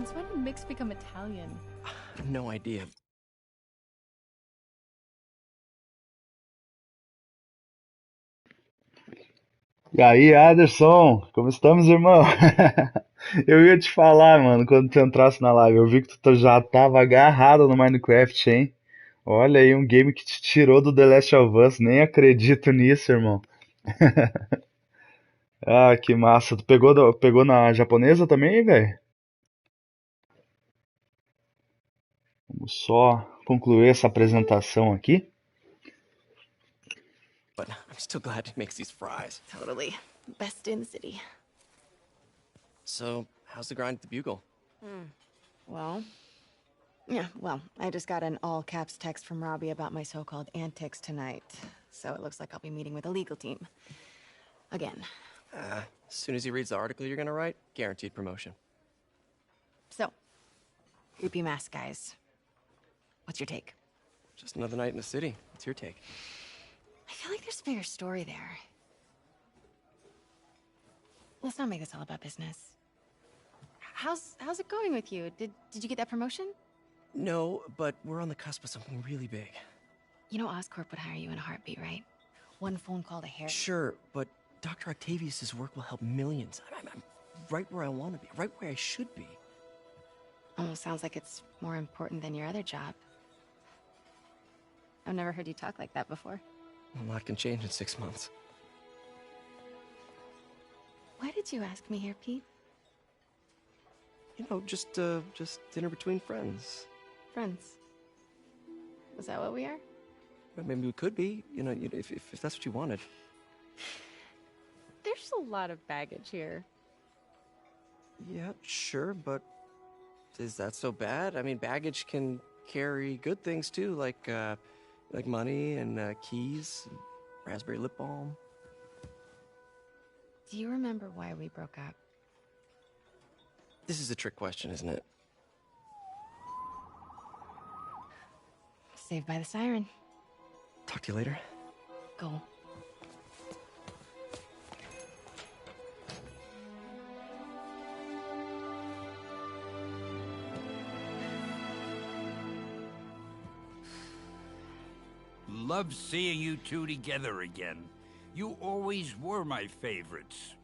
Since when did mix become Italian? No idea. E aí, Aderson, como estamos, irmão? Eu ia te falar, mano, quando tu entrasse na live, eu vi que tu já tava agarrado no Minecraft, hein? Olha aí, um game que te tirou do The Last of Us, nem acredito nisso, irmão. Ah, que massa. Tu pegou, pegou na japonesa também, velho? Vamos só concluir essa apresentação aqui. But I'm still glad he makes these fries. Totally. Best in the city. So, how's the grind at the Bugle? Well, I just got an all-caps text from Robbie about my so-called antics tonight. So it looks like I'll be meeting with the legal team. Again. As soon as he reads the article you're gonna write, guaranteed promotion. So, groupie mask guys. What's your take? Just another night in the city. What's your take? I feel like there's a bigger story there. Let's not make this all about business. How's it going with you? Did you get that promotion? No, but we're on the cusp of something really big. You know Oscorp would hire you in a heartbeat, right? One phone call to Harry. Sure, but Dr. Octavius's work will help millions. I'm right where I want to be, right where I should be. Almost sounds like it's more important than your other job. I've never heard you talk like that before. A lot can change in 6 months. Why did you ask me here, Pete? You know, just dinner between friends. Friends. Is that what we are? But maybe we could be, you know, if that's what you wanted. There's a lot of baggage here. Yeah, sure, but is that so bad? I mean, baggage can carry good things too, like money and keys, and raspberry lip balm. Do you remember why we broke up? This is a trick question, isn't it? Saved by the siren. Talk to you later. Go. Love seeing you two together again. You always were my favorites.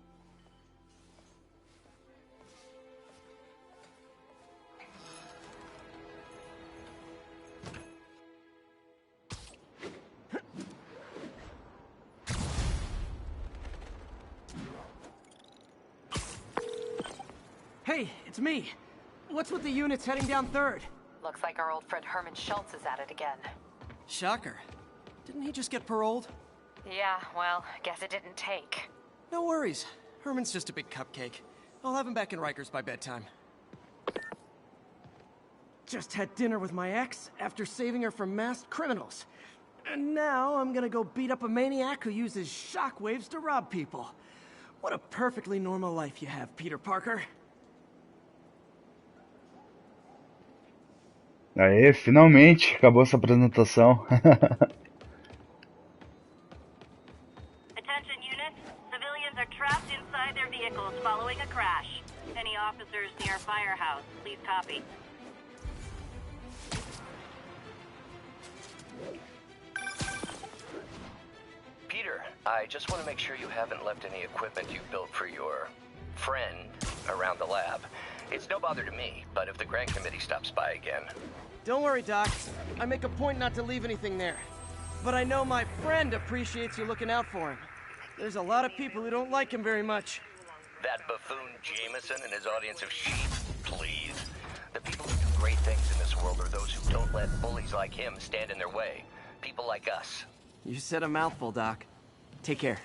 Hey, it's me. What's with the units heading down third? Looks like our old friend Herman Schultz is at it again. Shocker. Didn't he just get paroled? Yeah, well, guess it didn't take. No worries. Herman's just a big cupcake. I'll have him back in Rikers by bedtime. Just had dinner with my ex after saving her from masked criminals. And now I'm gonna go beat up a maniac who uses shockwaves to rob people. What a perfectly normal life you have, Peter Parker. Aê, finalmente acabou essa apresentação. Attention units, civilians are trapped inside their vehicles following a crash. Any officers near firehouse, please copy. Peter, I just want to make sure you haven't left any equipment you built for your friend around the lab. It's no bother to me, but if the grant committee stops by again... Don't worry, Doc. I make a point not to leave anything there. But I know my friend appreciates you looking out for him. There's a lot of people who don't like him very much. That buffoon Jameson and his audience of sheep, please. The people who do great things in this world are those who don't let bullies like him stand in their way. People like us. You said a mouthful, Doc. Take care.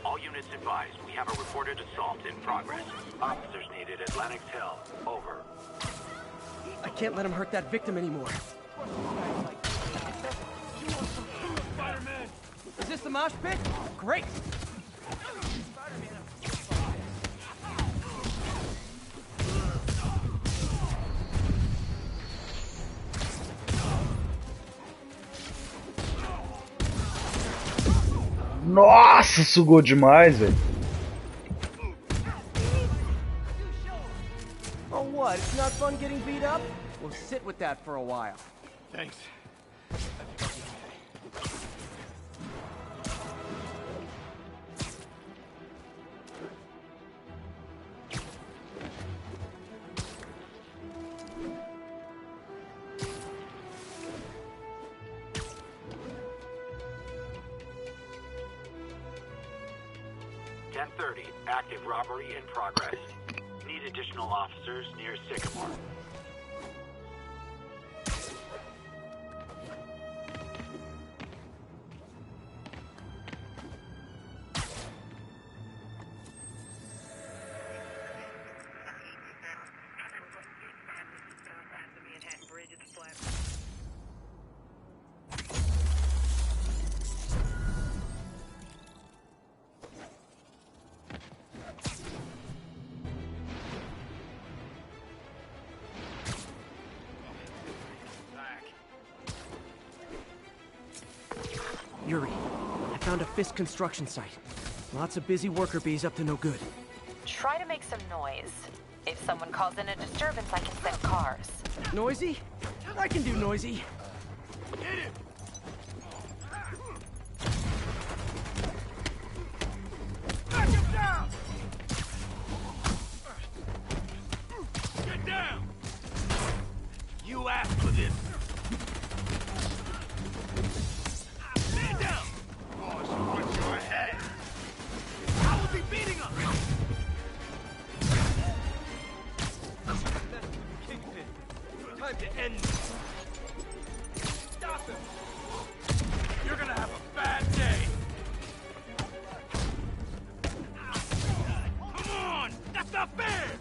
All units advised, we have a reported assault in progress. Officers needed Atlantic Hill. Over. I can't let him hurt that victim anymore. Is this the mosh pit? Great! Nossa, sugou demais, velho. Oh, what? It's not fun getting beat up? We'll sit with that for a while. Thanks. 10:30. Active robbery in progress. Need additional officers near Sycamore. Yuri, I found a Fisk construction site. Lots of busy worker bees up to no good. Try to make some noise. If someone calls in a disturbance, I can send cars. Noisy? I can do noisy. Back him down! Get down! You asked for this. Stand down! Boss wants your head. How was he beating us? Kingpin, time to end this. Stop him! You're gonna have a bad day. Come on! That's not fair!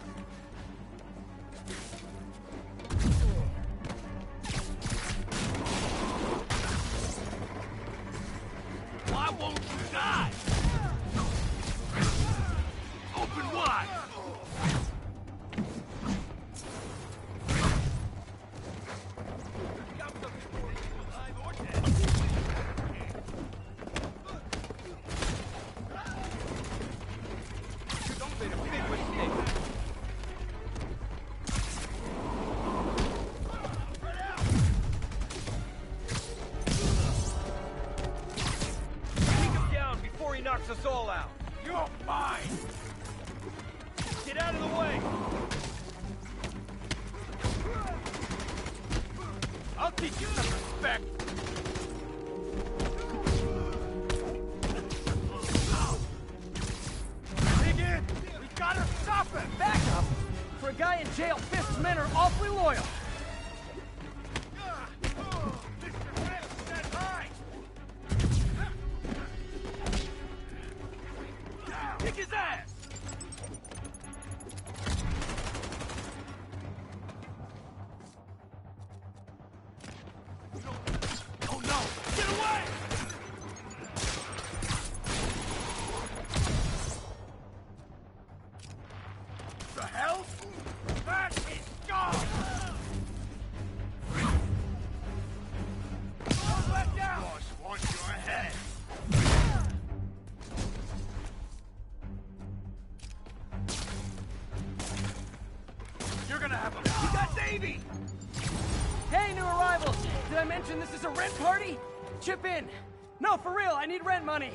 Why won't you die? Open wide! Don't make a big mistake. Take him down before he knocks us all out. You're mine! Get out of the way! I'll teach you some respect! Dig in! We gotta stop him! Back up! For a guy in jail, Fisk's men are awfully loyal. Mr. Red, stand high! Kick his ass! Oh no! Get away! The hell? That is gone! Don't let down! Boss wants your head! You're gonna have a... You got Davey! Hey, new arrivals! Did I mention this is a rent party? Chip in. No, for real, I need rent money.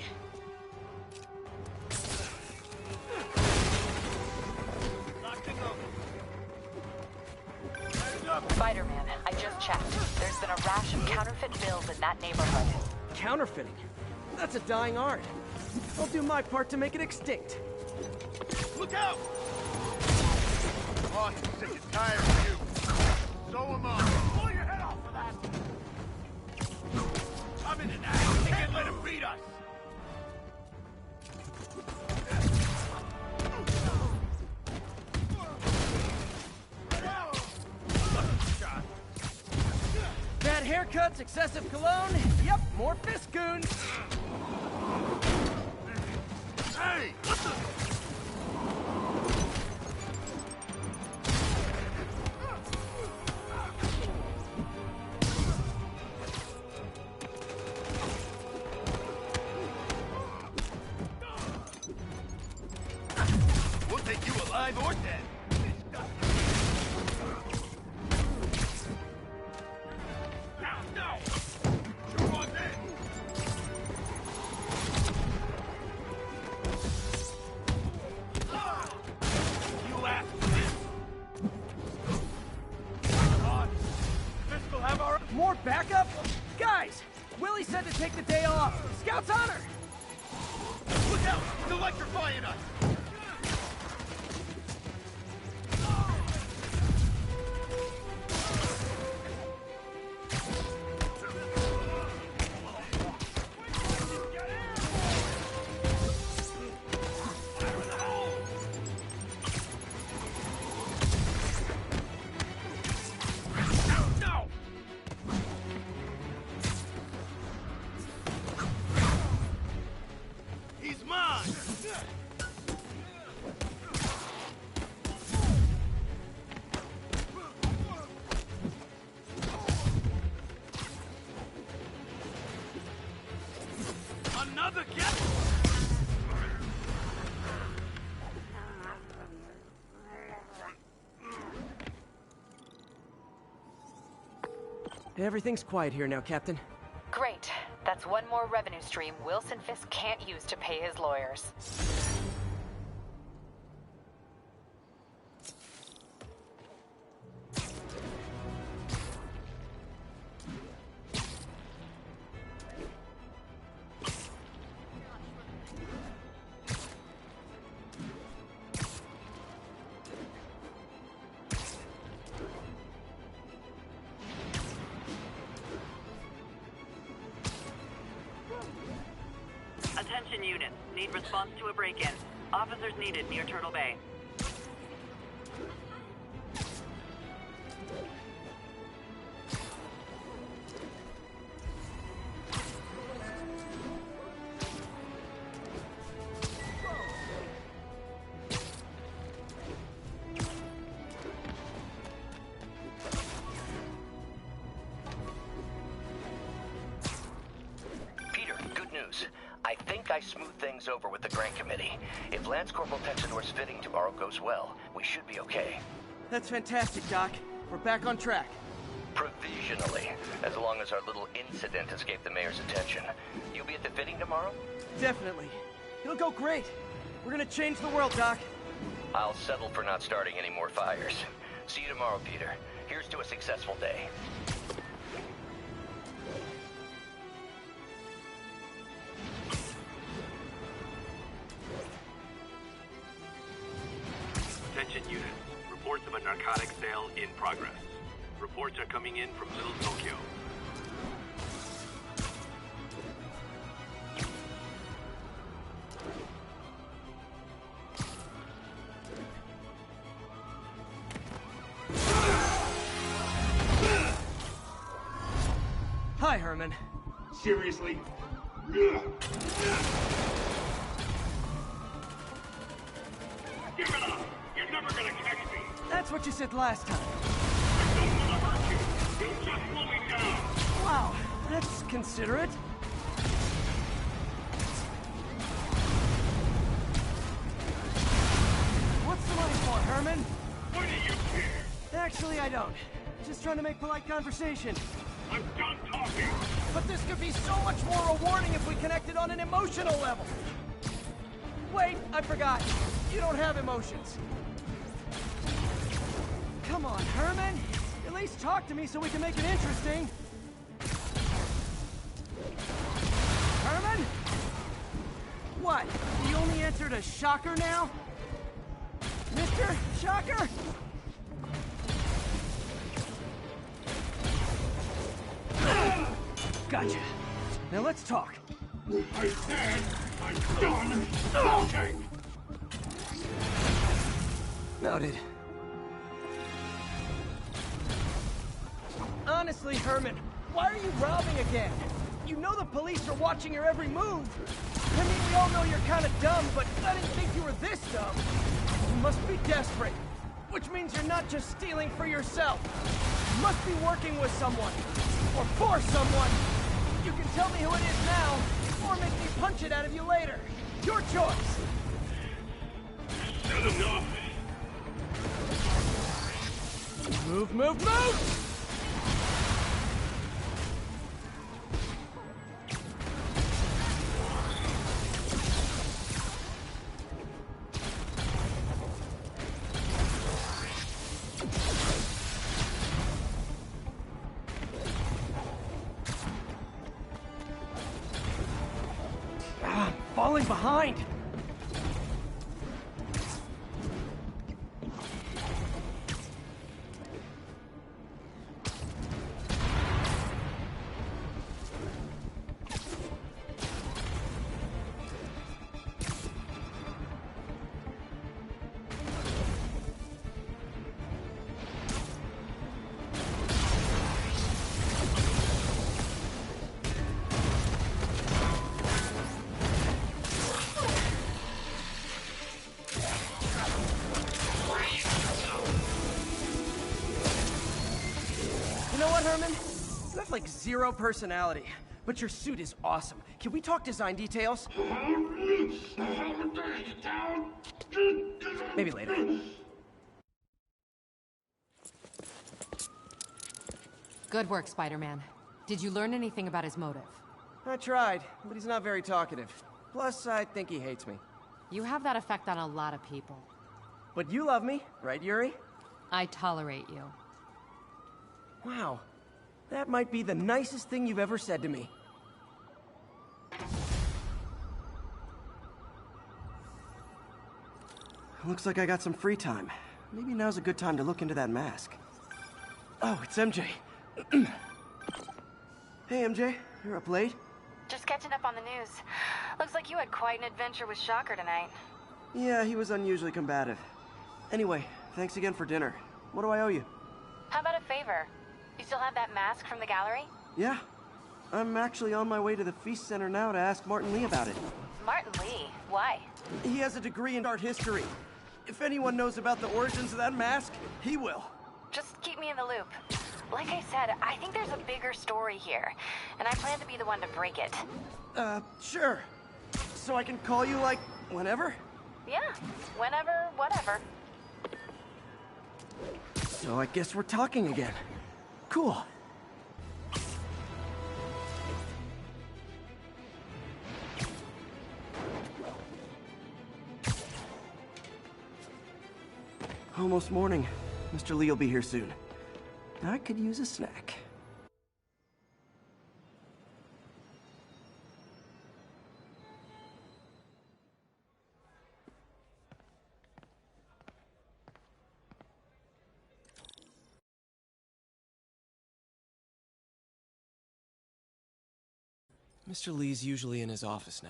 Locked and loaded. Heads up! Spider-Man, I just checked. There's been a rash of counterfeit bills in that neighborhood. Counterfeiting. That's a dying art. I'll do my part to make it extinct. Look out! Boss is sick and tired of you. So am I. Blow your head off for that! I'm in an act. They can't let him beat us! Shot. Bad haircuts, excessive cologne. Yep, more Fisk goons. Hey! What the... More backup? Guys! Willie said to take the day off. Scout's honor! Look out! He's electrifying us! Everything's quiet here now, Captain. Great. That's one more revenue stream Wilson Fisk can't use to pay his lawyers. Attention units. Need response to a break-in. Officers needed near Turtle Bay. I think I smoothed things over with the grant committee. If Lance Corporal Texador's fitting tomorrow goes well, we should be okay. That's fantastic, Doc. We're back on track. Provisionally, as long as our little incident escaped the mayor's attention. You'll be at the fitting tomorrow? Definitely. It'll go great. We're gonna change the world, Doc. I'll settle for not starting any more fires. See you tomorrow, Peter. Here's to a successful day. Attention units. Reports of a narcotic sale in progress. Reports are coming in from Little Tokyo. Hi, Herman. Seriously? Give it up! You're never gonna catch me! That's what you said last time. I don't wanna hurt you! You just slow me down! Wow, that's considerate. What's the money for, Herman? Why do you care? Actually, I don't. Just trying to make polite conversation. I'm done talking! But this could be so much more rewarding if we connected on an emotional level. Wait, I forgot. You don't have emotions. Come on, Herman. At least talk to me so we can make it interesting. Herman? What? The only answer to Shocker now? Mr. Shocker? Gotcha. Now let's talk. I said I'm done talking! Noted. Honestly, Herman, why are you robbing again? You know the police are watching your every move. I mean, we all know you're kind of dumb, but I didn't think you were this dumb. You must be desperate, which means you're not just stealing for yourself. You must be working with someone, or for someone. You can tell me who it is now, or make me punch it out of you later. Your choice. Said enough! Move, move, move! falling behind! You know what, Herman? You have like zero personality, but your suit is awesome. Can we talk design details? Maybe later. Good work, Spider-Man. Did you learn anything about his motive? I tried, but he's not very talkative. Plus, I think he hates me. You have that effect on a lot of people. But you love me, right, Yuri? I tolerate you. Wow. That might be the nicest thing you've ever said to me. Looks like I got some free time. Maybe now's a good time to look into that mask. Oh, it's MJ. Hey, MJ. You're up late? Just catching up on the news. Looks like you had quite an adventure with Shocker tonight. Yeah, he was unusually combative. Anyway, thanks again for dinner. What do I owe you? How about a favor? You still have that mask from the gallery? Yeah. I'm actually on my way to the Feast Center now to ask Martin Lee about it. Martin Lee? Why? He has a degree in art history. If anyone knows about the origins of that mask, he will. Just keep me in the loop. Like I said, I think there's a bigger story here, and I plan to be the one to break it. Sure. So I can call you, like, whenever? Yeah, whenever, whatever. So I guess we're talking again. Cool. Almost morning. Mr. Lee will be here soon. I could use a snack. Mr. Lee's usually in his office now.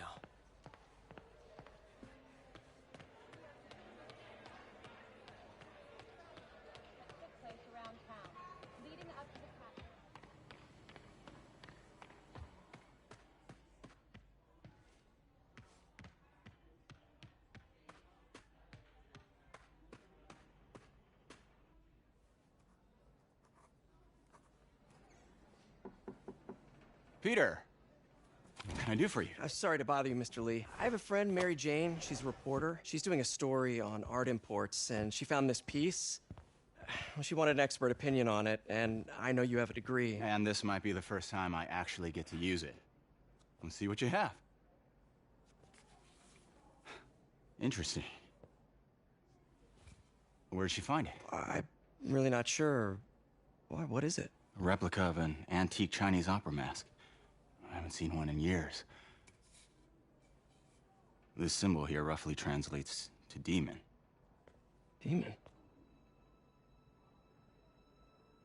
Peter, what can I do for you? Sorry to bother you, Mr. Lee. I have a friend, Mary Jane. She's a reporter. She's doing a story on art imports, and she found this piece. Well, she wanted an expert opinion on it, and I know you have a degree. And this might be the first time I actually get to use it. Let's see what you have. Interesting. Where did she find it? I'm really not sure. Why, what is it? A replica of an antique Chinese opera mask. I haven't seen one in years. This symbol here roughly translates to demon. Demon?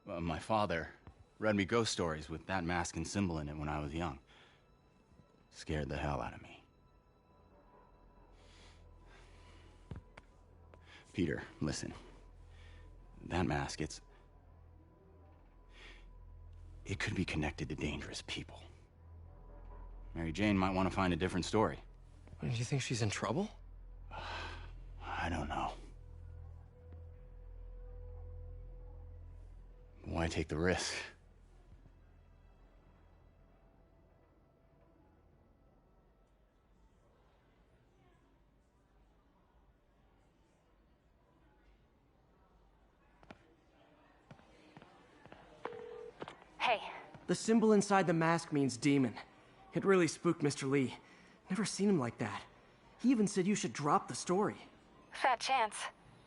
Well, my father read me ghost stories with that mask and symbol in it when I was young. Scared the hell out of me. Peter, listen. That mask, it could be connected to dangerous people. Mary Jane might want to find a different story. Do you think she's in trouble? I don't know. Why take the risk? Hey. The symbol inside the mask means demon. It really spooked Mr. Lee. Never seen him like that. He even said you should drop the story. Fat chance.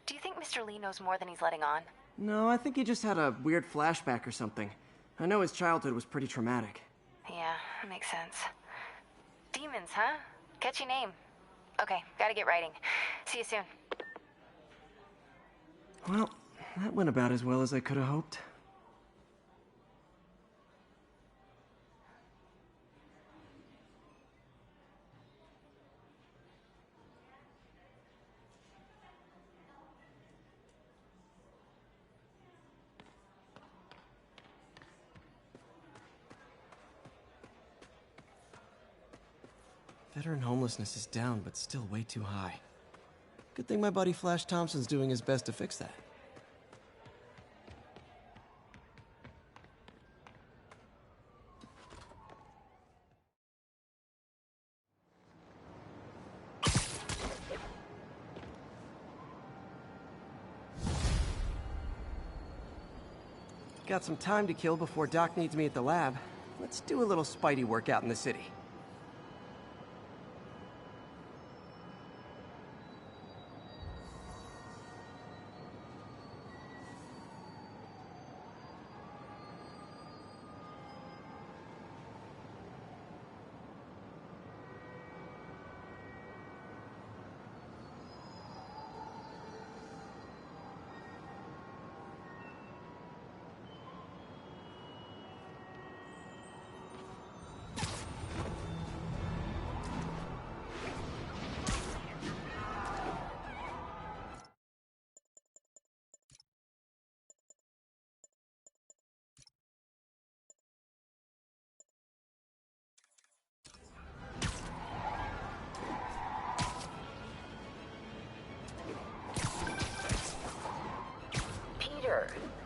Do you think Mr. Lee knows more than he's letting on? No, I think he just had a weird flashback or something. I know his childhood was pretty traumatic. Yeah, that makes sense. Demons, huh? Catchy name. Okay, gotta get writing. See you soon. Well, that went about as well as I could have hoped. Veteran homelessness is down, but still way too high. Good thing my buddy Flash Thompson's doing his best to fix that. Got some time to kill before Doc needs me at the lab. Let's do a little Spidey workout in the city.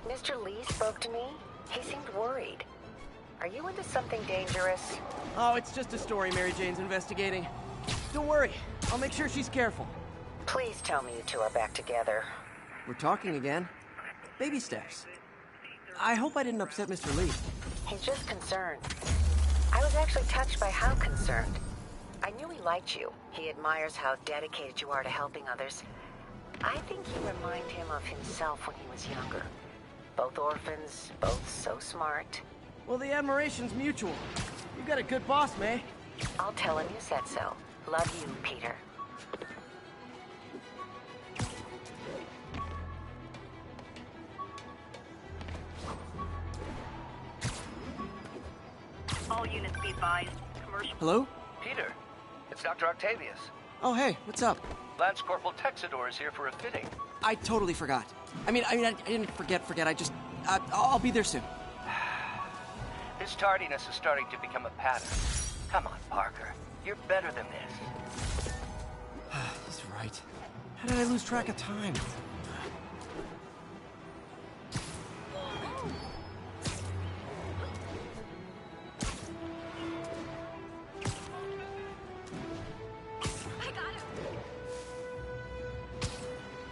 Mr. Lee spoke to me. He seemed worried. Are you into something dangerous? Oh, it's just a story Mary Jane's investigating. Don't worry, I'll make sure she's careful. Please tell me you two are back together. We're talking again. Baby steps. I hope I didn't upset Mr. Lee. He's just concerned. I was actually touched by how concerned. I knew he liked you. He admires how dedicated you are to helping others. I think you remind him of himself when he was younger. Both orphans, both so smart. Well, the admiration's mutual. You've got a good boss, May. I'll tell him you said so. Love you, Peter. All units be advised. Commercial. Hello? Peter, it's Dr. Octavius. Oh, hey, what's up? Lance Corporal Texador is here for a fitting. I totally forgot. I didn't forget. I just, I'll be there soon. His tardiness is starting to become a pattern. Come on, Parker. You're better than this. He's right. How did I lose track of time?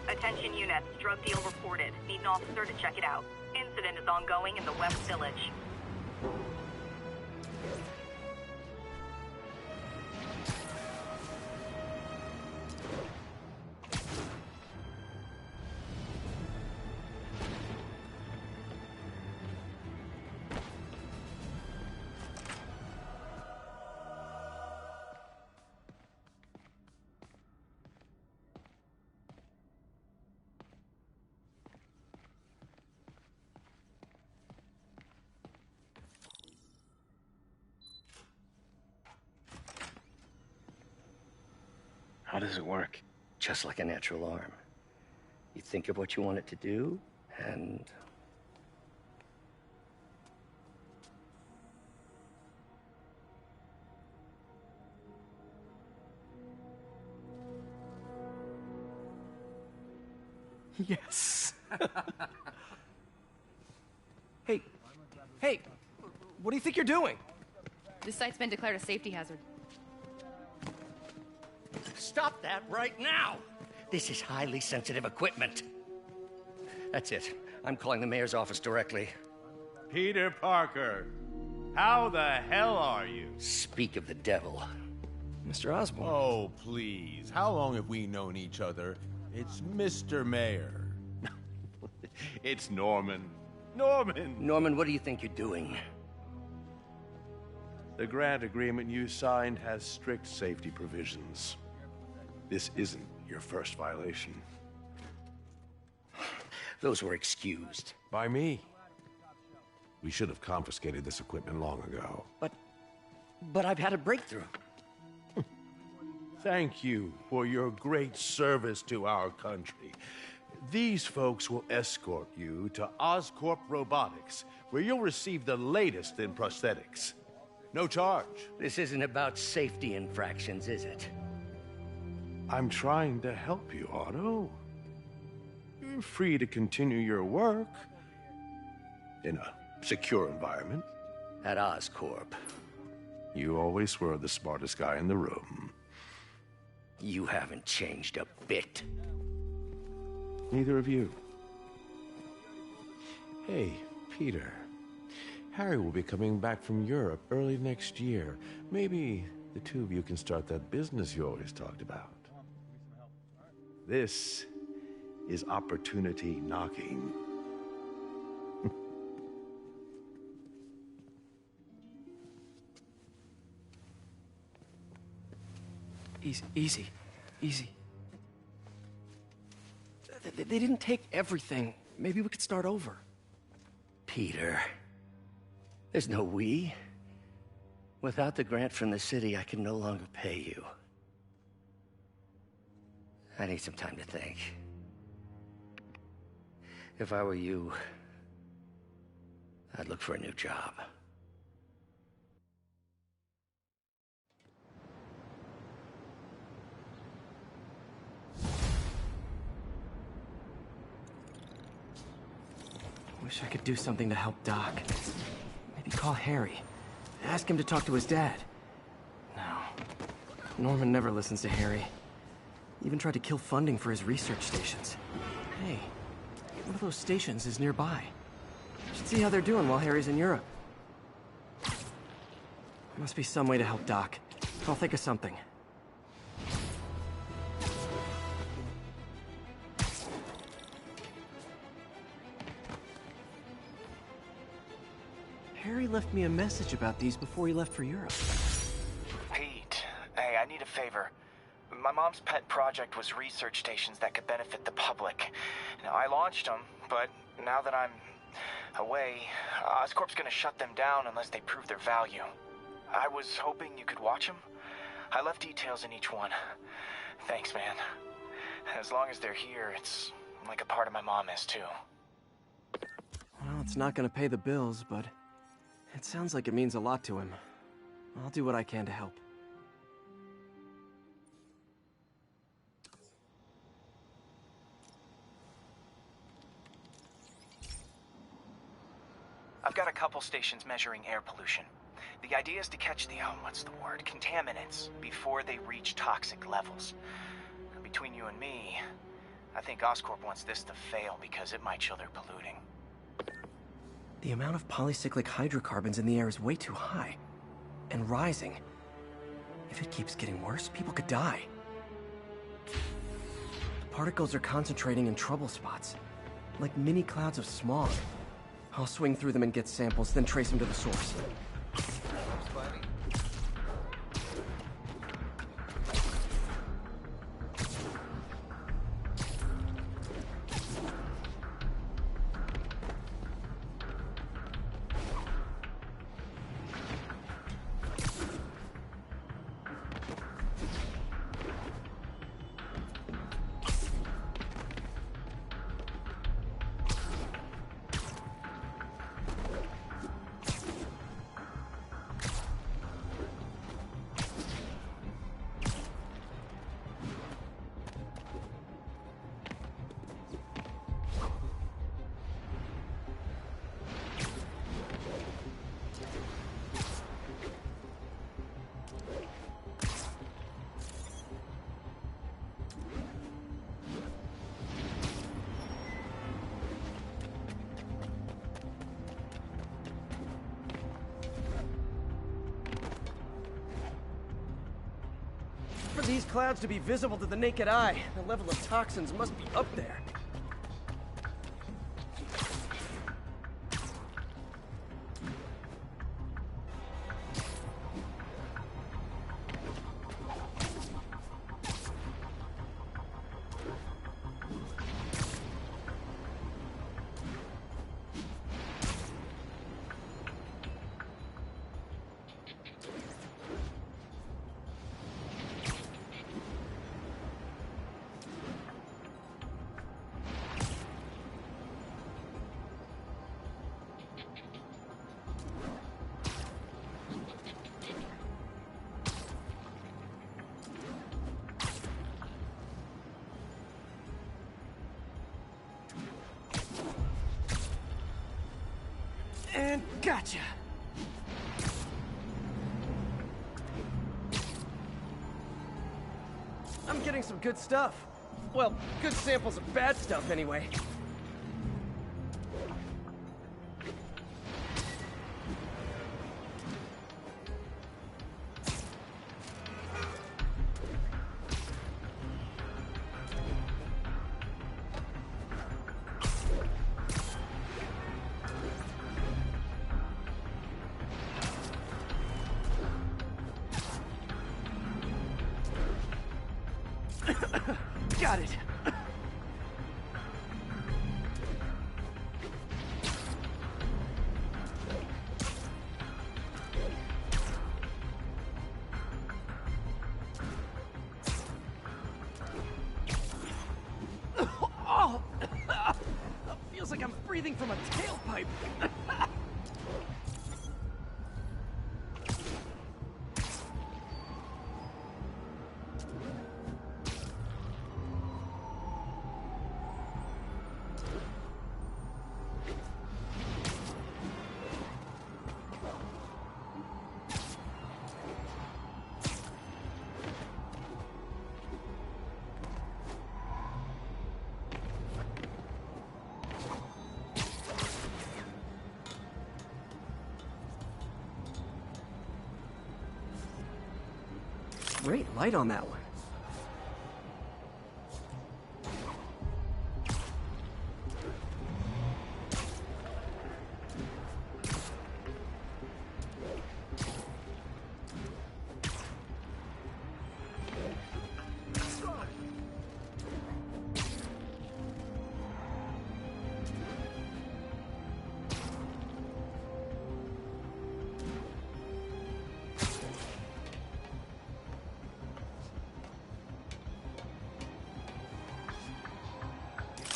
Attention units, drug deal reported. Need an officer to check it out. Incident is ongoing in the West Village. How does it work? Just like a natural arm. You think of what you want it to do, and... Yes. Hey, what do you think you're doing? This site's been declared a safety hazard. Stop that right now! This is highly sensitive equipment. That's it. I'm calling the mayor's office directly. Peter Parker, how the hell are you? Speak of the devil. Mr. Osborn. Oh, please. How long have we known each other? It's Mr. Mayor. It's Norman. Norman! Norman, what do you think you're doing? The grant agreement you signed has strict safety provisions. This isn't your first violation. Those were excused. By me. We should have confiscated this equipment long ago. But I've had a breakthrough. Thank you for your great service to our country. These folks will escort you to Oscorp Robotics, where you'll receive the latest in prosthetics. No charge. This isn't about safety infractions, is it? I'm trying to help you, Otto. You're free to continue your work in a secure environment. At Oscorp. You always were the smartest guy in the room. You haven't changed a bit. Neither of you. Hey, Peter. Harry will be coming back from Europe early next year. Maybe the two of you can start that business you always talked about. This is opportunity knocking. Easy. They didn't take everything. Maybe we could start over. Peter, there's no we. Without the grant from the city, I can no longer pay you. I need some time to think. If I were you, I'd look for a new job. Wish I could do something to help Doc. Maybe call Harry. Ask him to talk to his dad. No. Norman never listens to Harry. Even tried to kill funding for his research stations. Hey, one of those stations is nearby. Should see how they're doing while Harry's in Europe. There must be some way to help Doc. I'll think of something. Harry left me a message about these before he left for Europe. Pete, hey, I need a favor. My mom's pet project was research stations that could benefit the public. Now, I launched them, but now that I'm away, Oscorp's gonna shut them down unless they prove their value. I was hoping you could watch them. I left details in each one. Thanks, man. As long as they're here, it's like a part of my mom is, too. Well, it's not gonna pay the bills, but it sounds like it means a lot to him. I'll do what I can to help. I've got a couple stations measuring air pollution. The idea is to catch the, contaminants before they reach toxic levels. Between you and me, I think Oscorp wants this to fail because it might show they're polluting. The amount of polycyclic hydrocarbons in the air is way too high. And rising. If it keeps getting worse, people could die. The particles are concentrating in trouble spots. Like mini clouds of smog. I'll swing through them and get samples, then trace them to the source. For these clouds to be visible to the naked eye, the level of toxins must be up there. And gotcha! I'm getting some good stuff. Well, good samples of bad stuff, anyway. Got it. Oh! Feels like I'm breathing from a tailpipe. Great light on that one.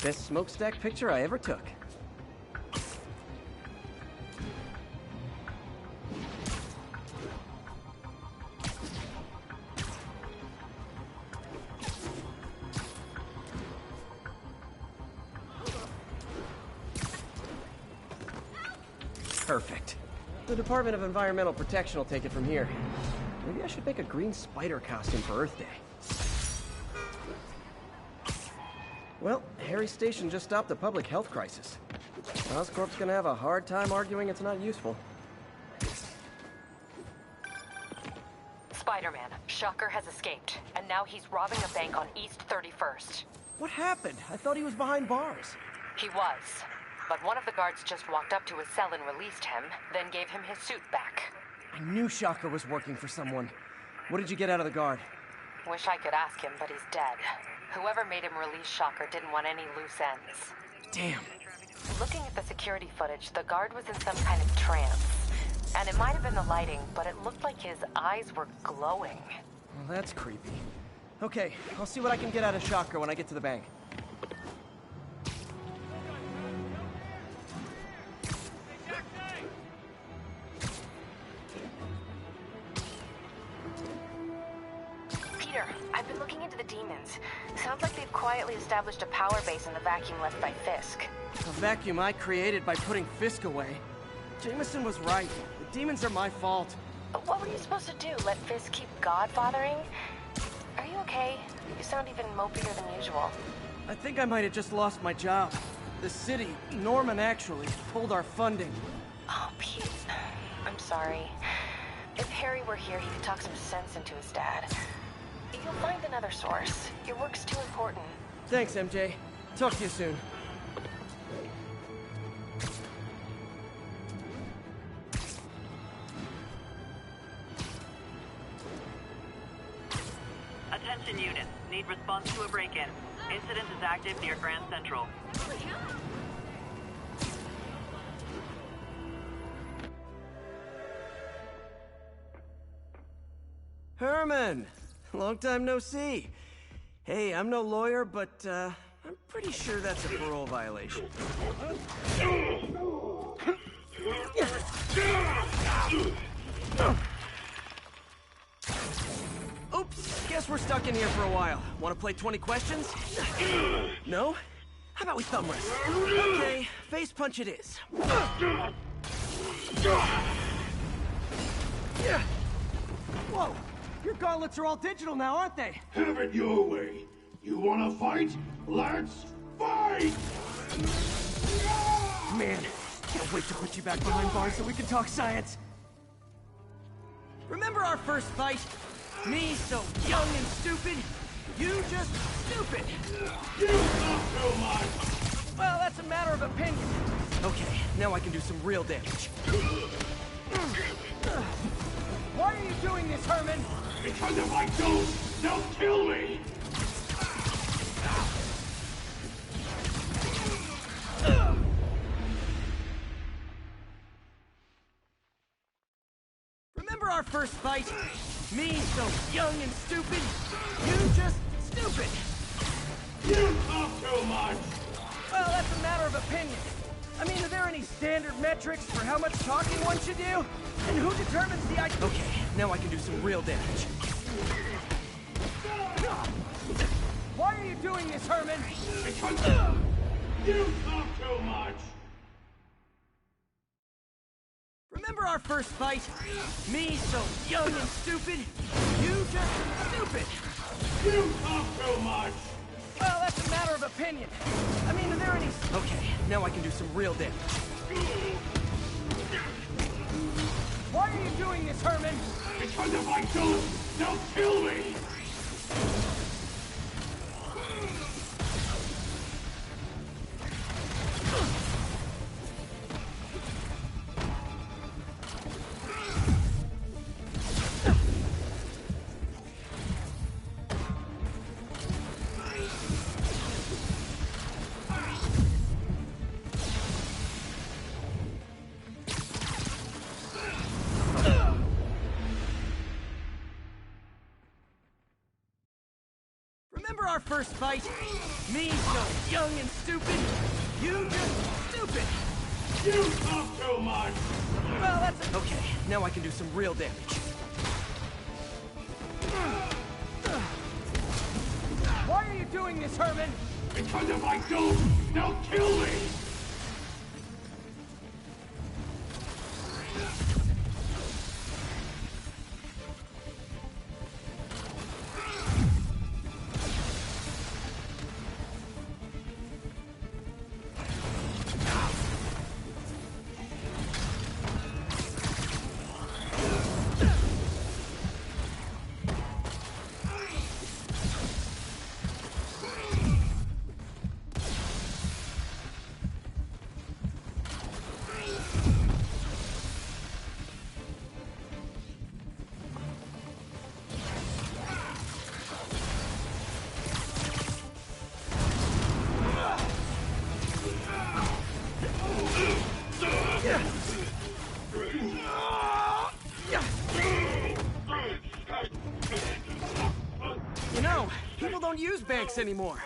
Best smokestack picture I ever took. Perfect. The Department of Environmental Protection will take it from here. Maybe I should make a green spider costume for Earth Day. Well, Harry's station just stopped a public health crisis. Oscorp's gonna have a hard time arguing it's not useful. Spider-Man, Shocker has escaped, and now he's robbing a bank on East 31st. What happened? I thought he was behind bars. He was, but one of the guards just walked up to his cell and released him, then gave him his suit back. I knew Shocker was working for someone. What did you get out of the guard? Wish I could ask him, but he's dead. Whoever made him release Shocker didn't want any loose ends. Damn. Looking at the security footage, the guard was in some kind of trance. And it might have been the lighting, but it looked like his eyes were glowing. Well, that's creepy. Okay, I'll see what I can get out of Shocker when I get to the bank. Peter, I've been looking into the demons. Sounds like they've quietly established a power base in the vacuum left by Fisk. A vacuum I created by putting Fisk away. Jameson was right. The demons are my fault. What were you supposed to do? Let Fisk keep godfathering? Are you okay? You sound even mopier than usual. I think I might have just lost my job. The city, Norman actually, pulled our funding. Oh, Pete. I'm sorry. If Harry were here, he could talk some sense into his dad. You'll find another source. Your work's too important. Thanks, MJ. Talk to you soon. Attention units. Need response to a break-in. Incident is active near Grand Central. Herman! Long time no see. Hey, I'm no lawyer, but I'm pretty sure that's a parole violation. Oops, guess we're stuck in here for a while. Want to play 20 questions? No? How about we thumb wrestle? Okay, face punch it is. Whoa! Your gauntlets are all digital now, aren't they? Have it your way. You wanna fight? Let's fight! Man, can't wait to put you back behind bars so we can talk science. Remember our first fight? Me so young and stupid, you just stupid. You talk too much! Well, that's a matter of opinion. Okay, now I can do some real damage. Why are you doing this, Herman? Because if I don't, they'll kill me! Remember our first fight? Me so young and stupid, you just stupid. You talk too much! Well, that's a matter of opinion. I mean, are there any standard metrics for how much talking one should do? And who determines the IQ? Okay, now I can do some real damage. Why are you doing this, Herman? Because you talk too much! Remember our first fight? Me so young and stupid, you just stupid. You talk too much! Well, that's a matter of opinion. I mean, are there any... Okay, now I can do some real damage. Why are you doing this, Herman? Because if I don't, they'll kill me! Remember our first fight? Me so young and stupid, you just stupid. You talk too much! Well, that's... Okay, now I can do some real damage. Why are you doing this, Herman? Because if I don't, they'll kill me! You know, people don't use banks anymore.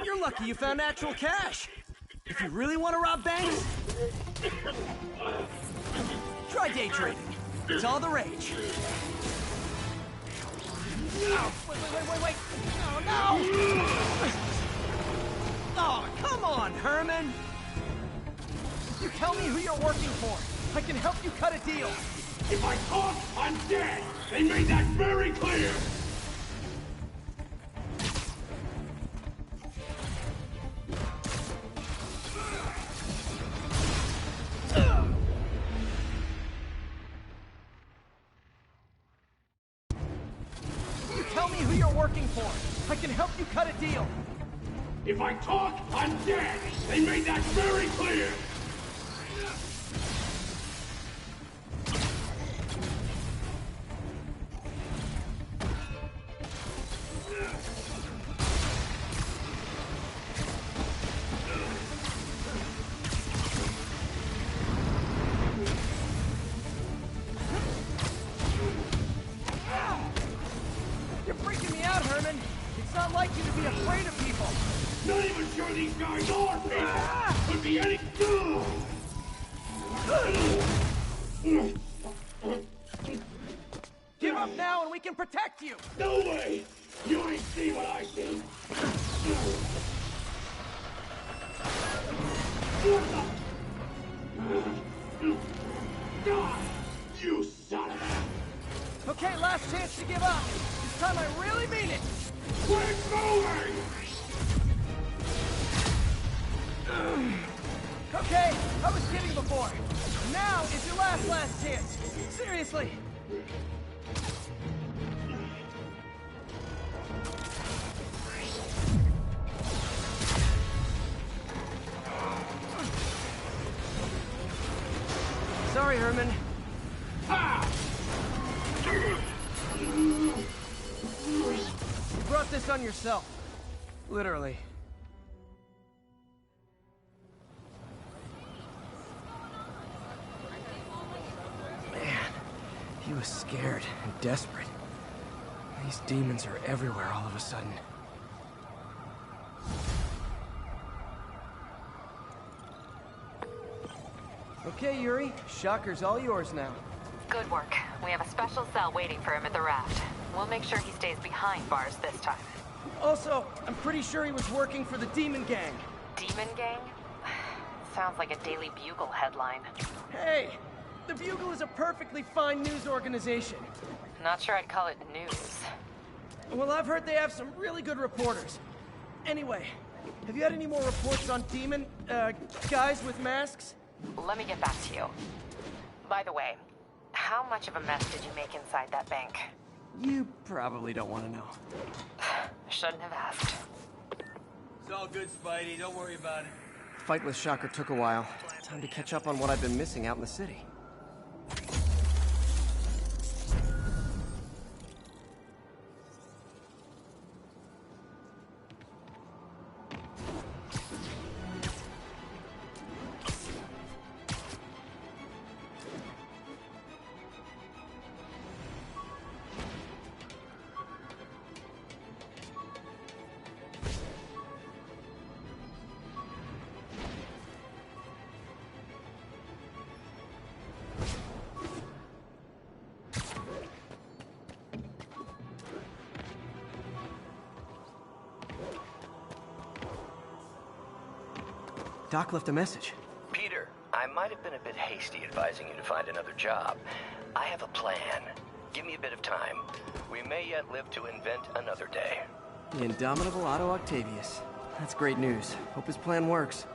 You're lucky you found actual cash. If you really want to rob banks, try day trading. It's all the rage. Wait. Oh, no! Oh, come on, Herman! You tell me who you're working for. I can help you cut a deal. If I talk, I'm dead! They made that very clear! You tell me who you're working for. I can help you cut a deal. If I talk, I'm dead! They made that very clear! You're freaking me out, Herman. It's not like you to be afraid of people. Not even sure these guys are people! Could be any... Give up now and we can protect you! No way! You ain't see what I see! You son of a... Okay, last chance to give up. This time I really mean it. Quit moving! Okay, I was kidding before. Now is your last chance. Seriously. Sorry, Herman. You brought this on yourself. Literally. Man, he was scared and desperate. These demons are everywhere all of a sudden. Okay, Yuri. Shocker's all yours now. Good work. We have a special cell waiting for him at the raft. We'll make sure he stays behind bars this time. Also, I'm pretty sure he was working for the Demon Gang. Demon Gang? Sounds like a Daily Bugle headline. Hey! The Bugle is a perfectly fine news organization. Not sure I'd call it news. Well, I've heard they have some really good reporters. Anyway, have you had any more reports on demon, guys with masks? Let me get back to you. By the way, how much of a mess did you make inside that bank? You probably don't want to know. Shouldn't have asked. It's all good, Spidey. Don't worry about it. Fight with Shocker took a while. Time to catch up on what I've been missing out in the city. Doc left a message. Peter, I might have been a bit hasty advising you to find another job. I have a plan. Give me a bit of time. We may yet live to invent another day. The indomitable Otto Octavius. That's great news. Hope his plan works.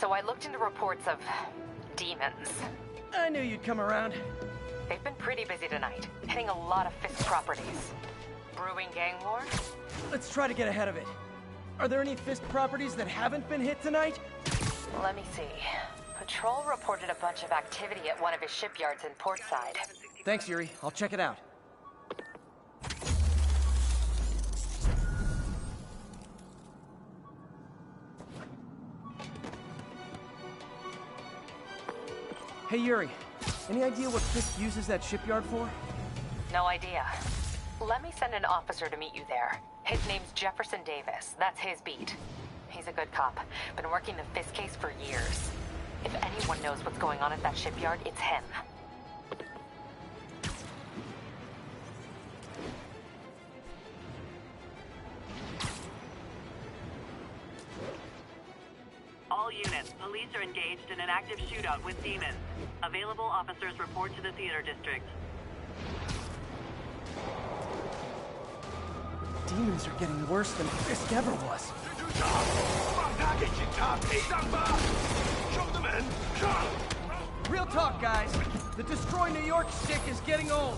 So I looked into reports of demons. I knew you'd come around. They've been pretty busy tonight, hitting a lot of Fisk properties. Brewing gang war? Let's try to get ahead of it. Are there any Fisk properties that haven't been hit tonight? Let me see. Patrol reported a bunch of activity at one of his shipyards in Portside. Thanks, Yuri. I'll check it out. Hey, Yuri. Any idea what Fisk uses that shipyard for? No idea. Let me send an officer to meet you there. His name's Jefferson Davis. That's his beat. He's a good cop. Been working the Fisk case for years. If anyone knows what's going on at that shipyard, it's him. All units, police are engaged in an active shootout with demons. Available officers report to the theater district. Demons are getting worse than Fisk ever was. Real talk, guys. The Destroy New York stick is getting old.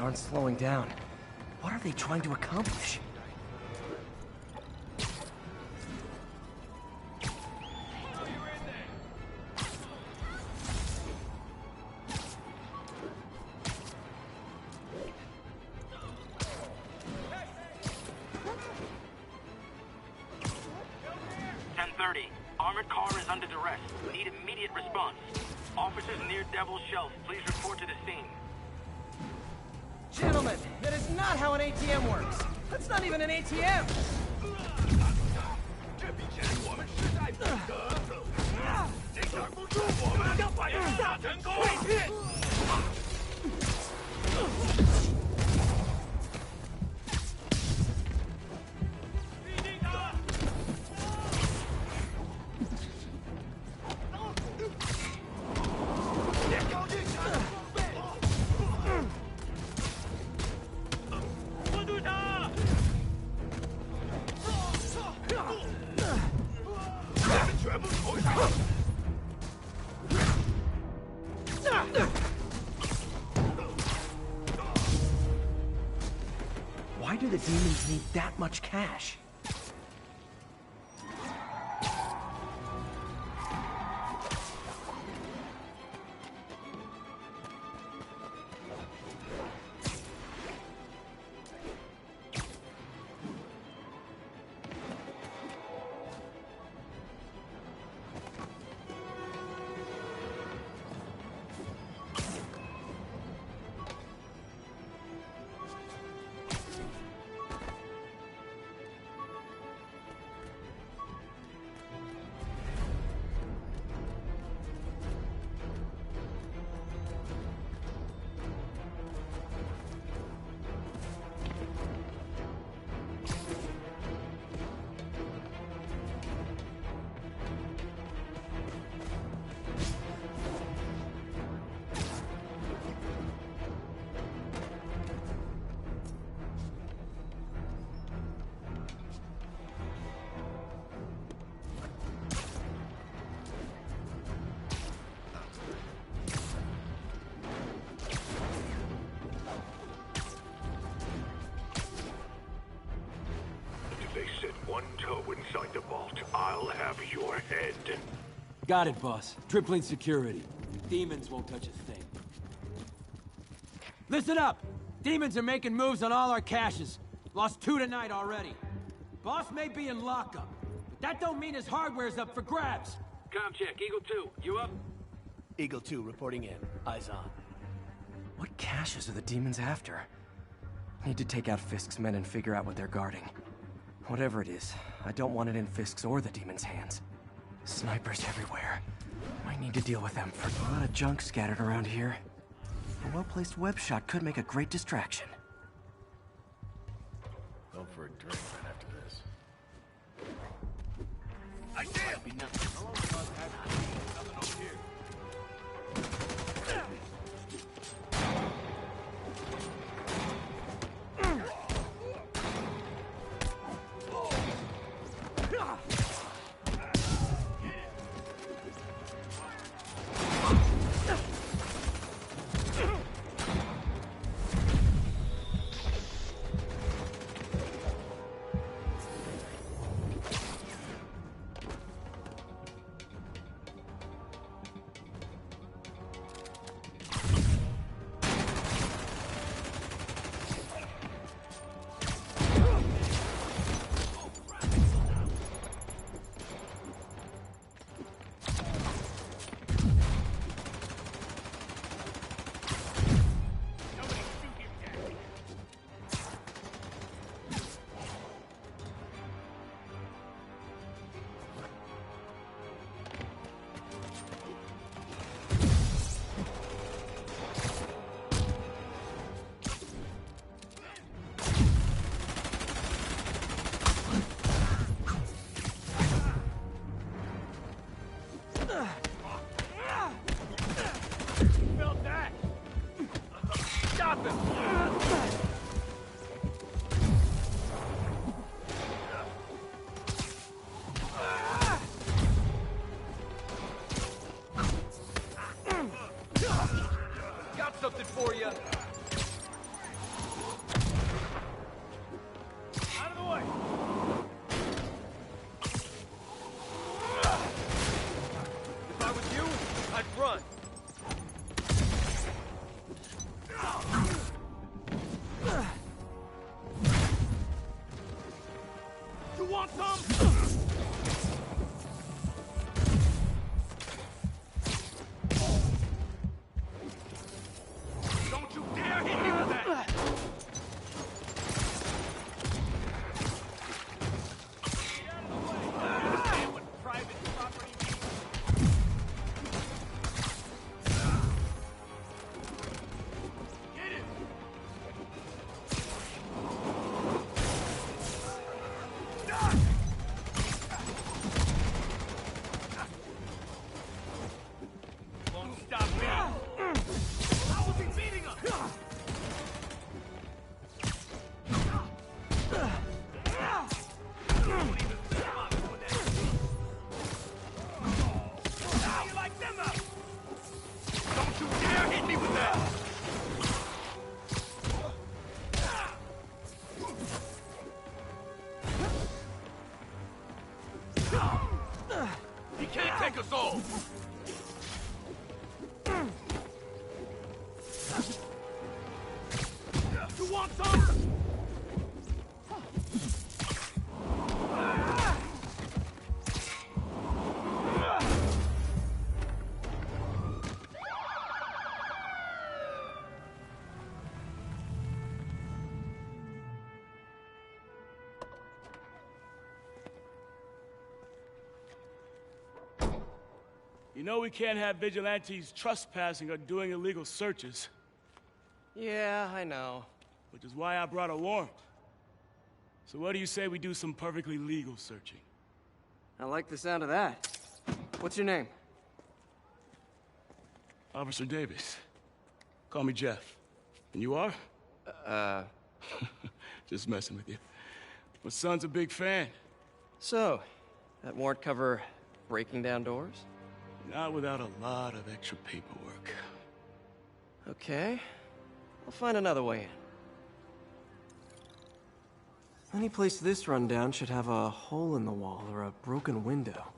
aren't slowing down. What are they trying to accomplish? Armored car is under duress. Need immediate response. Officers near Devil's Shelf, please report to the scene. Gentlemen, that is not how an ATM works. That's not even an ATM. Why do the demons need that much cash? Inside the vault, I'll have your head. Got it, boss. Tripling security. Demons won't touch a thing. Listen up! Demons are making moves on all our caches. Lost 2 tonight already. Boss may be in lockup, but that don't mean his hardware's up for grabs. Com check, Eagle 2, you up? Eagle 2 reporting in. Eyes on. What caches are the demons after? Need to take out Fisk's men and figure out what they're guarding. Whatever it is, I don't want it in Fisk's or the demons' hands. Snipers everywhere. Might need to deal with them. A lot of junk scattered around here. A well-placed web shot could make a great distraction. Going for a drink right after this. I did! want some? Don't you dare hit me with that! He can't take us all! You want some? You know we can't have vigilantes trespassing or doing illegal searches. Yeah, I know. Which is why I brought a warrant. So what do you say we do some perfectly legal searching? I like the sound of that. What's your name? Officer Davis. Call me Jeff. And you are? Just messing with you. My son's a big fan. So, that warrant cover breaking down doors? Not without a lot of extra paperwork. Okay. I'll find another way in. Any place this rundown should have a hole in the wall or a broken window.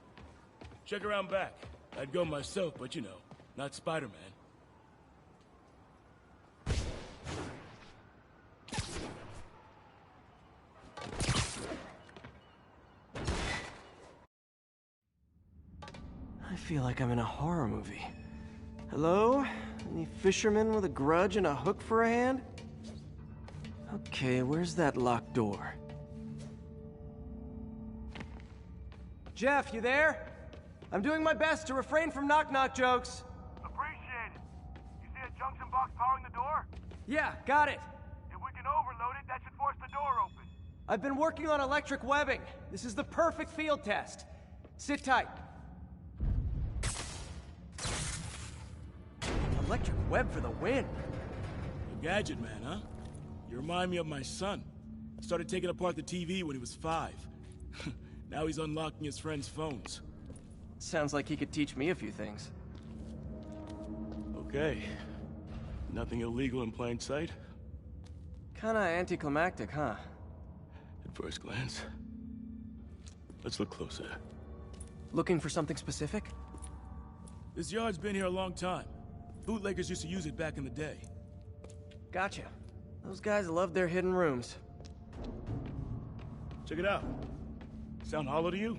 Check around back. I'd go myself, but you know, not Spider-Man. I feel like I'm in a horror movie. Hello? Any fisherman with a grudge and a hook for a hand? Okay, where's that locked door? Jeff, you there? I'm doing my best to refrain from knock-knock jokes. Appreciate it. You see a junction box powering the door? Yeah, got it. If we can overload it, that should force the door open. I've been working on electric webbing. This is the perfect field test. Sit tight. Electric web for the win. A gadget man, huh? You remind me of my son. Started taking apart the TV when he was 5. Now he's unlocking his friends' phones. Sounds like he could teach me a few things. Okay. Nothing illegal in plain sight? Kinda anticlimactic, huh? At first glance. Let's look closer. Looking for something specific? This yard's been here a long time. Bootleggers used to use it back in the day. Gotcha. Those guys love their hidden rooms. Check it out. Sound hollow to you?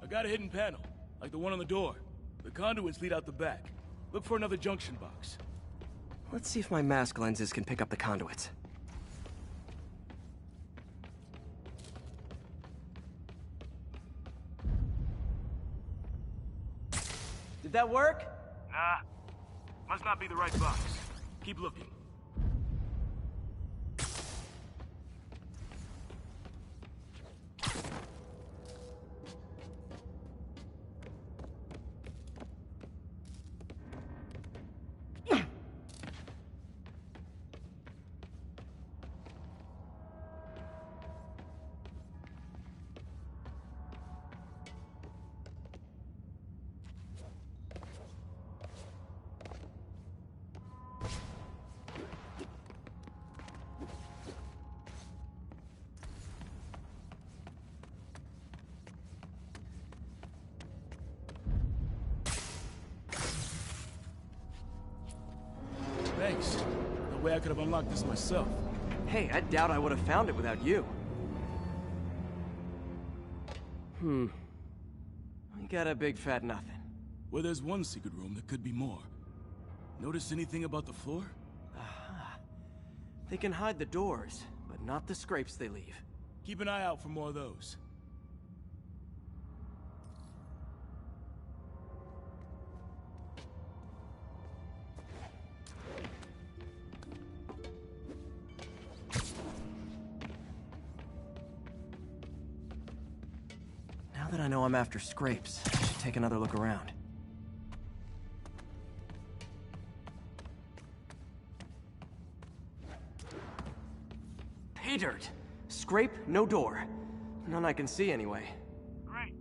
I got a hidden panel, like the one on the door. The conduits lead out the back. Look for another junction box. Let's see if my mask lenses can pick up the conduits. Did that work? Nah. Must not be the right box. Keep looking. Thanks. No way I could have unlocked this myself. Hey, I doubt I would have found it without you. We got a big fat nothing. Well, there's one secret room, there could be more. Notice anything about the floor? Aha. They can hide the doors, but not the scrapes they leave. Keep an eye out for more of those. Now that I know I'm after scrapes, I should take another look around. Pay dirt! Scrape, no door. None I can see anyway. Great.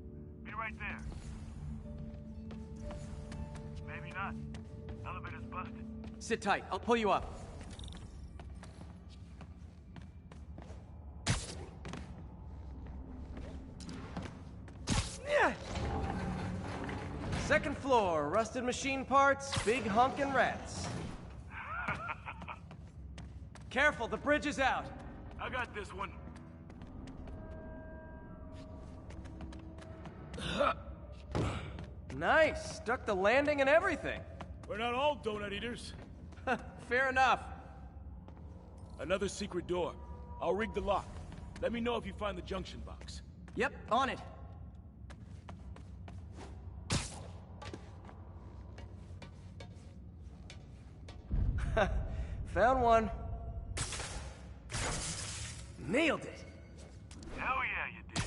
Be right there. Maybe not. Elevator's busted. Sit tight, I'll pull you up. Second floor, rusted machine parts, big honkin' rats. Careful, the bridge is out. I got this one. Nice, stuck the landing and everything. We're not all donut eaters. Fair enough. Another secret door. I'll rig the lock. Let me know if you find the junction box. Yep, on it. Found one. Nailed it. Hell yeah, you did.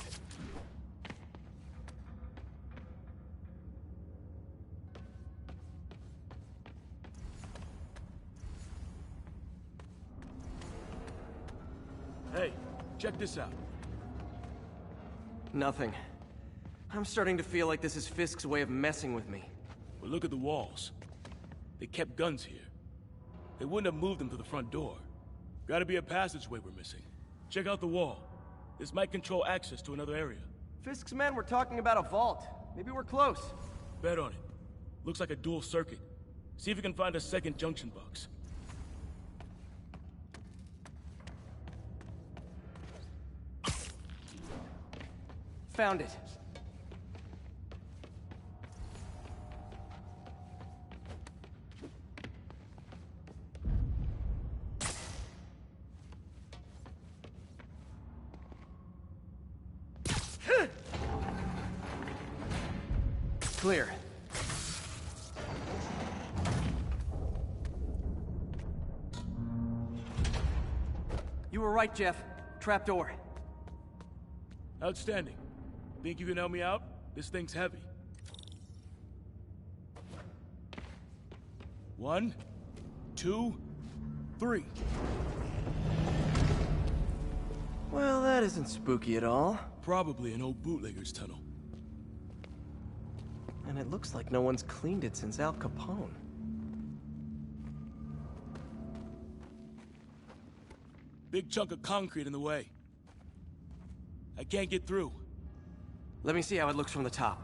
Hey, check this out. Nothing. I'm starting to feel like this is Fisk's way of messing with me. Well, look at the walls. They kept guns here. They wouldn't have moved them to the front door. Gotta be a passageway we're missing. Check out the wall. This might control access to another area. Fisk's men were talking about a vault. Maybe we're close. Bet on it. Looks like a dual circuit. See if you can find a second junction box. Found it. Clear. You were right, Jeff. Trapdoor. Outstanding. Think you can help me out? This thing's heavy. 1, 2, 3. Well, that isn't spooky at all. Probably an old bootlegger's tunnel. And it looks like no one's cleaned it since Al Capone. Big chunk of concrete in the way. I can't get through. Let me see how it looks from the top.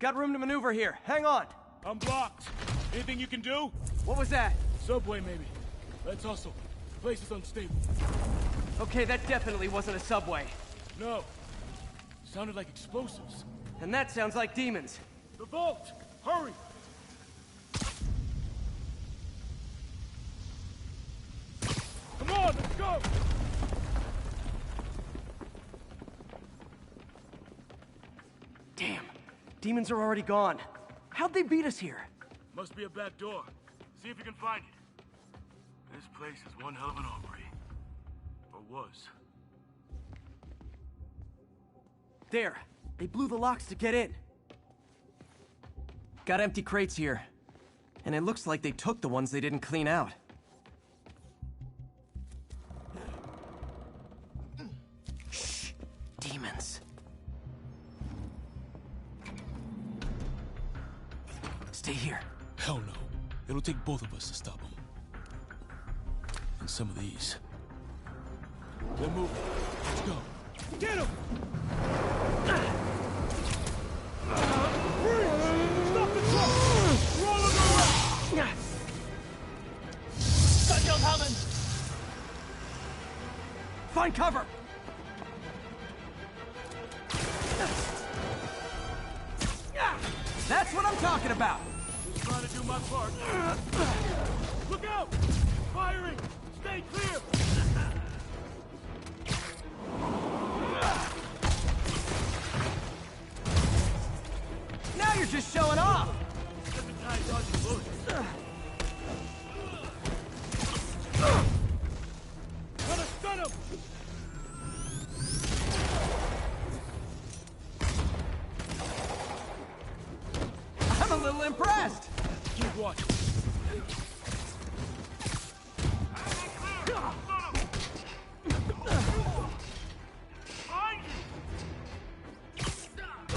Got room to maneuver here. Hang on. I'm blocked. Anything you can do? What was that? Subway, maybe. Let's hustle. The place is unstable. Okay, that definitely wasn't a subway. No. Sounded like explosives. And that sounds like demons. The vault! Hurry! Come on, let's go! Damn. Demons are already gone. How'd they beat us here? Must be a back door. See if you can find it. This place is one hell of an armory. Or was. There. They blew the locks to get in. Got empty crates here. And it looks like they took the ones they didn't clean out. Shh. Demons. Stay here. Hell no. It'll take both of us to stop them. And some of these. They're moving. Let's go. Get them! Find cover! That's what I'm talking about! Just trying to do my part. Look out! Firing! Stay clear! Now you're just showing off! Get the guy dodging bullets. Gotta stun him! I'm a little impressed! Keep watching.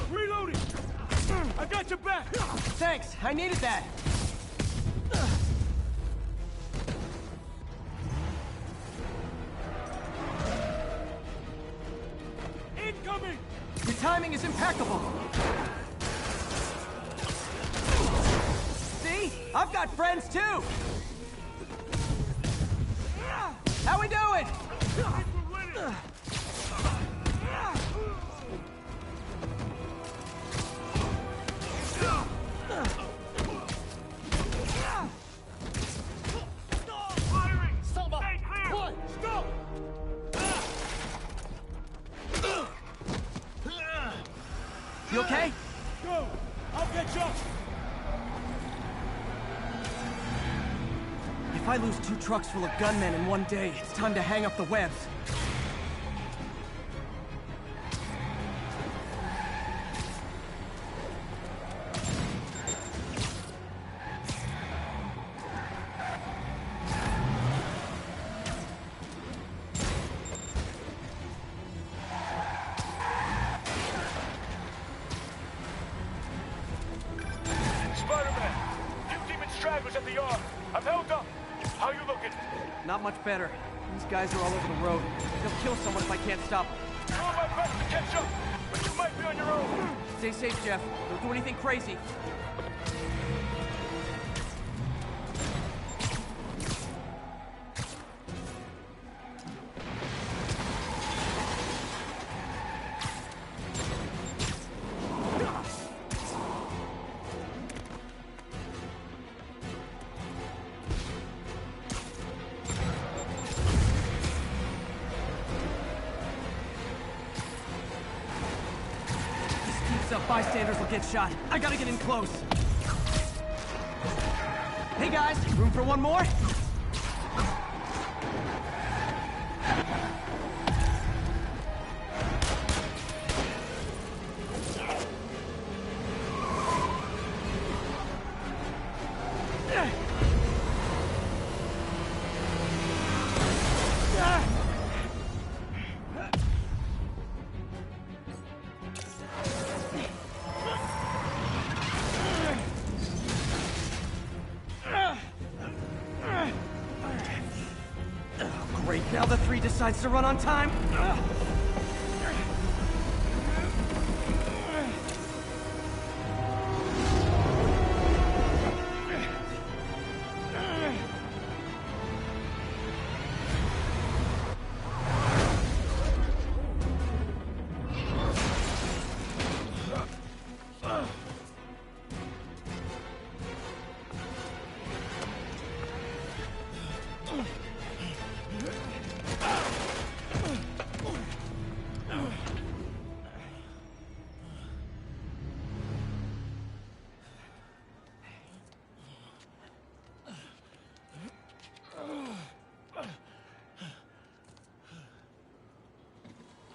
Reloading! I got your back! Thanks, I needed that! Incoming! Your timing is impeccable! See? I've got friends too! How we doing? You okay? Go! I'll catch up! If I lose 2 trucks full of gunmen in one day, it's time to hang up the webs. Stragglers at the yard. I'm held up. How you looking? Not much better. These guys are all over the road. They'll kill someone if I can't stop them. Doing my best to catch up, but you might be on your own. Stay safe, Jeff. Don't do anything crazy. Bystanders will get shot. I gotta get in close. Hey guys, room for one more? Now the 3 decides to run on time.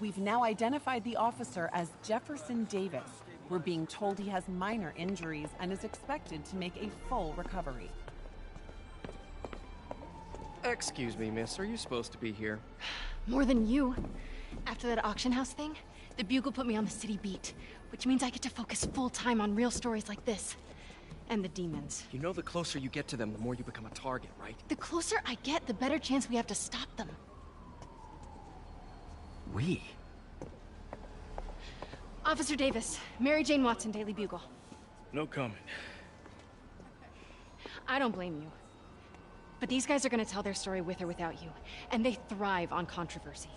We've now identified the officer as Jefferson Davis. We're being told he has minor injuries and is expected to make a full recovery. Excuse me, miss. Are you supposed to be here? More than you. After that auction house thing, the Bugle put me on the city beat, which means I get to focus full-time on real stories like this. And the demons. You know the closer you get to them, the more you become a target, right? The closer I get, the better chance we have to stop them. We? Officer Davis, Mary Jane Watson, Daily Bugle. No comment. I don't blame you. But these guys are gonna tell their story with or without you, and they thrive on controversy.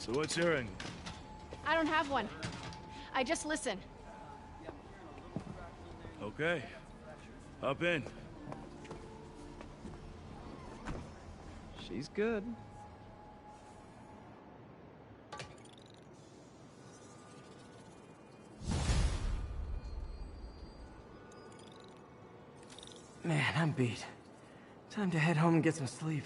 So what's your angle? I don't have one. I just listen. Okay. Hop in. She's good. Man, I'm beat. Time to head home and get some sleep.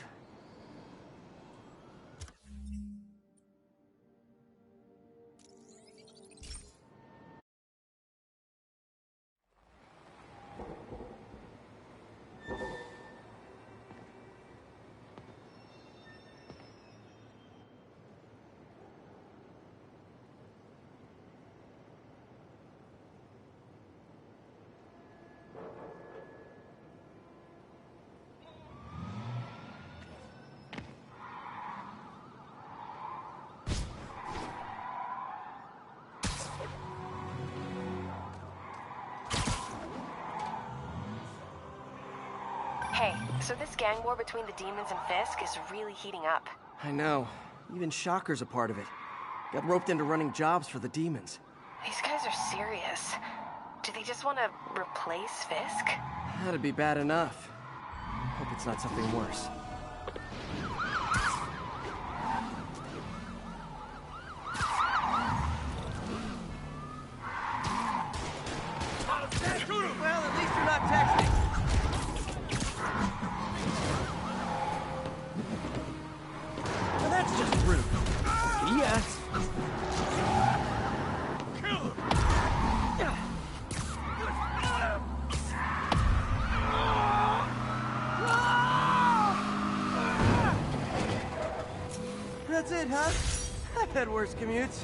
Hey, so this gang war between the demons and Fisk is really heating up. I know. Even Shocker's a part of it. Got roped into running jobs for the demons. These guys are serious. Do they just want to replace Fisk? That'd be bad enough. Hope it's not something worse. Well, at least you're not texting. Well, that's just rude. Yes. That's it, huh? I've had worse commutes.